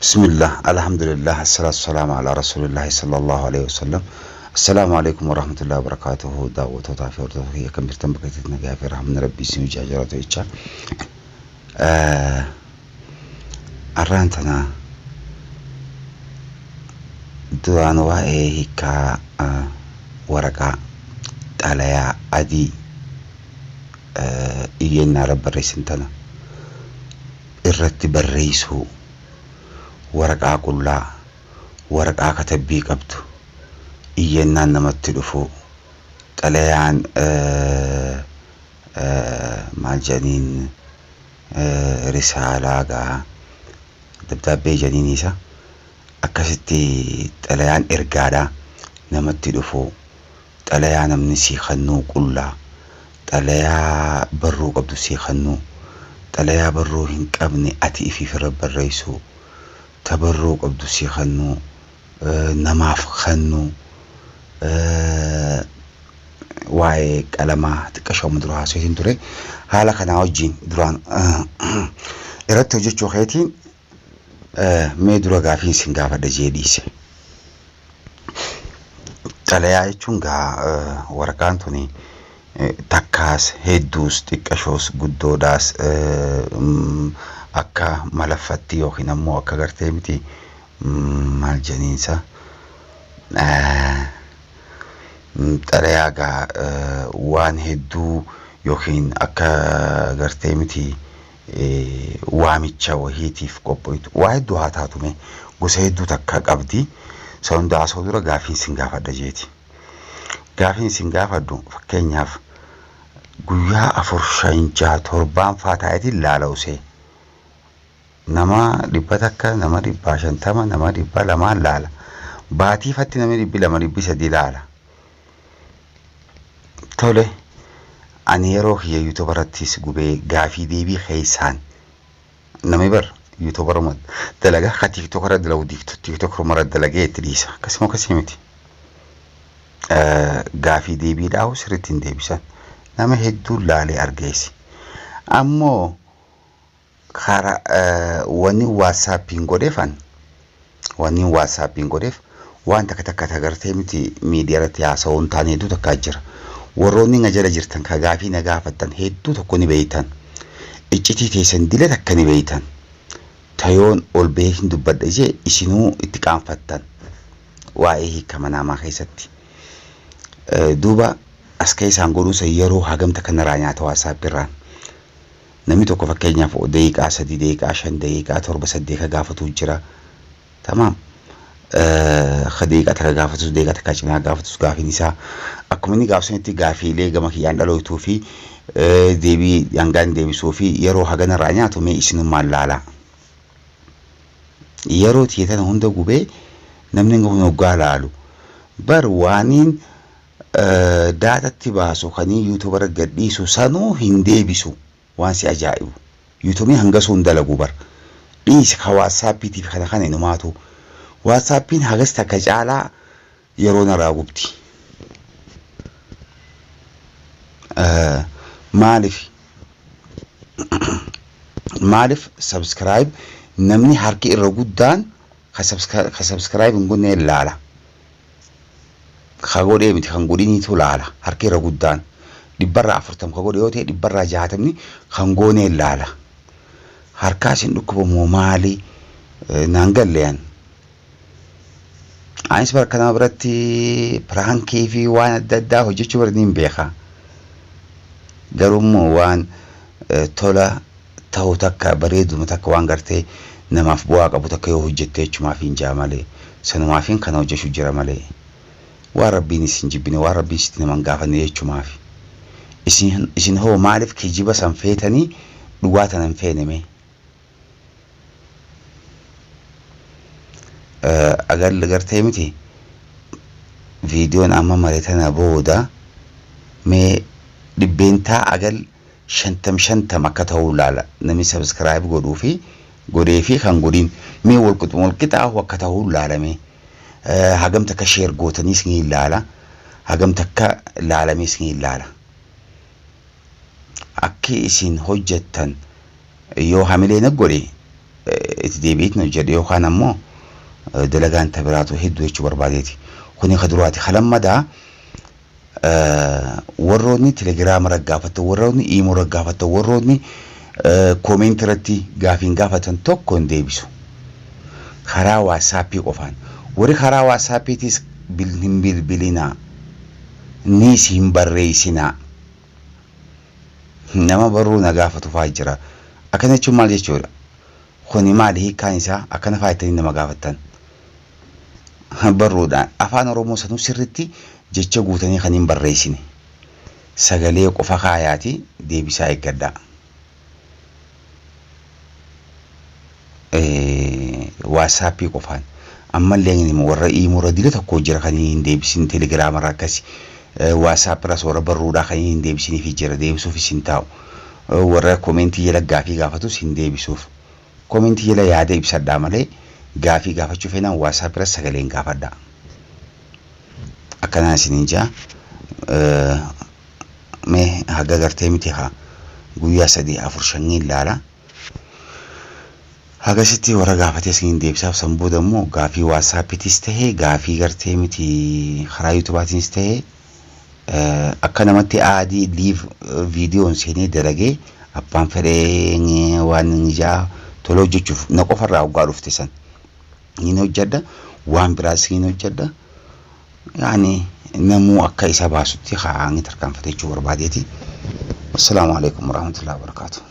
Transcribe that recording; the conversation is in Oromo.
بسم الله الحمد لله الصلاة والسلام على رسول الله صلى الله عليه وسلم. السلام عليكم ورحمة الله وبركاته. دعوة وطافي ورطوفية كم برتم بكتتنا جافي رحمنا ربي سيو جاجرته إيشان أرانتنا دوان وائه كا ورقة على عدي إينا رب الرئيسنتنا الرتب الرئيس هو ورقة كلها ورقة كتبي قبض إينا نمت دفو تليان مع الجنين رسالة دبدابي جنينيسا أكستي تليان إرقادا نمت دفو تليان منسي خنو كلها تليا برو قبض سي خنو تليا برو هنك أبني أتي في رب الرئيسو تبرق عبد السي خنو نماف خنو واي كلمة تكشوا مدروها سويتين تري هلا خنا وجين دران إردت وجد شوخيتين ميدرو غافين سنغافا دجيديسي تلايا يچونغا ورقان توني تكاس هيدوس تكشوس قدوداس akka malafatti yookiin ammoo akka gartee miti maal janiinsa xarayaaga waan hedduu yookiin akka gartee miti waamicha wahiitiif qophoitu waa hedduu haa taatume gosa hedduu takka qabdi sondaa soo dura gaafiin sin gaafadha jeeti gaafiin sin gaafadhu fakkeenyaaf guyyaa 4-5-7 faataayitiin laala'usee nama dibbatakka nama dibba shantama nama dibba lama laala baatiifatti nama dibbi lama dibbi sadii laala tole ani yeroo hiyya yuutuubarattis gubee gaafii deebii keessaan namni bar yuutuubaruma dalaga ka tiktokara dalagu tiktokara dalagee itti dhiisa akkasuma akkasii miti gaafii deebii dhaawu sirriitti hin deebisan nama hedduu laalee argeessi ammoo kara wani whatsapping godefan wani whatsapping godef wanta takka tagartee miti media irratti haasawuun taane hedduu takka jira warroonni ngajala jirtan ka gaafii na gaafattan hedduu tokko ni beeytan iccitii teessan dile takka ni beeytan tayoon ol beekin dubbadha jee isinuu itti qaanfattan waa'ee hiikama namaa keessatti duuba as keessaan godhuusa yeroo hagamta kanarraa nyaata whatsapp irraan namni tokko fakkeenyaaf daqiiqaa 3 daqiiqaa 5 daqiiqaa 7 ka gaafatu jira tamam daqiiqaa takka gaafatu daqiiqaa takka cinaa gaafatu gaafiin isaa akkuma inni gaafsanitti gaafiilee gama kiyyaan dhalootuu fi deebii hangaan deebisuu fi yeroo haganarraa nyaatu mee isinummaan laala yeroo tiyetan hunda gubee namni hoggaa laalu bar waaniin daatatti baasu kanii yuutuubara gadhiisu sanuu hin deebisu waan si ajaa'ibu yuutuubii hanga sun dalagu bar dhiisi ka whatsappitiif kana inumaatu whatsappiin hagas takka caalaa yeroo naraa gubti maaliif subscribe namni harki irra guddaan ka subscribe hin gonne laala ka godhee miti kan godhiniitu laala harki irra guddaan dibbarra 40 ka godhe yoo ta'e dibbarra 60 kan goonee laala harkaasin dhukkubamoo maali naangalleen anis barkana biratti pranki fi waan adda addaa hojjechuu barniin beeka garummoo waan tola ta'u takka bareeduma takka waan gartee namaaf bu'aa qabu takka yoo hojjettee jechumaaf hin jaa malee sanumaafiin kana hojjechuu jira malee waan rabbiin isin jibbine waan rabbiin sitti naman gaafanne jechumaaf isin hoo maaliif kijiba san feetanii dhugaa tanan feeneme agal gartee miti viidiyoon amma mareetana booda mee dhibbeentaa agal 50 akka ta'uu laala namni subscribe godhuu fi godhee fi kan godhin mee walqixaa akka ta'uu laalame hagam takka share gootaniis ni laala hagam takka laalamees ni laala akki isin hojjettan yoo hamilee na godhe itti deebi'itnu jedhe yookaan ammoo dalagaan tabiraatu hedduu jechuu barbaadeeti. Kuni kaduraati halammadaa warroonni telegiraama raggaafattu warroonni iimoo raggaafattu warroonni kooment irratti gaafiin gaafatan tokko hin deebisu. Karaa waatsaappii qofaan warri karaa waatsaappiitis hin bilbilinaa ni siin barreessinaa. Nama barruu na gaafatu fa'aa jira. Akkana jechuun maal jechuudha? Kuni maali hiikkaan isaa akkana faayittanii nama gaafattan? Barruudhaan afaan Oromoo sanuu sirriitti jecha guutanii kan hin barreessine. Sagalee qofa kaayaati deebisaa eeggadhaa. Waatsaappii qofaan. Ammallee warra iimoo irra dila tokko jira kan hin deebisin telegiraama irraa akkasi. WhatsApp irra soora barruudhaa kan hin deebisiniif jira deebisuufis hin taa'u. Warra koomentii jala gaafii gaafatus hin deebisuuf. Koomentii jala yaada ibsadhaa malee gaafii gaafachuu feenaan WhatsApp irra sagaleen gaafadhaa. Akkanaan isiniin jaa mee haga gartee miti haa guyyaa 3-4 ilaala. Hagasitti warra gaafatee isiniin deebisaaf san booda immoo gaafii WhatsAppiitis tahee gaafii gartee miti karaa YouTube'aatiinis tahee akka namatti aadii live viidiyoon seenee dalagee abbaan fedhee waan ijaa tola hojjechuuf na qofarraa hoggaa dhufte san ni hojjedha waan biraas ni hojjedha. Yaani namuu akka isa baasutti haa inni tarkaanfatee jechuu barbaadeeti. Wassalaamu alaikum warahmatullahi wabarakatuh.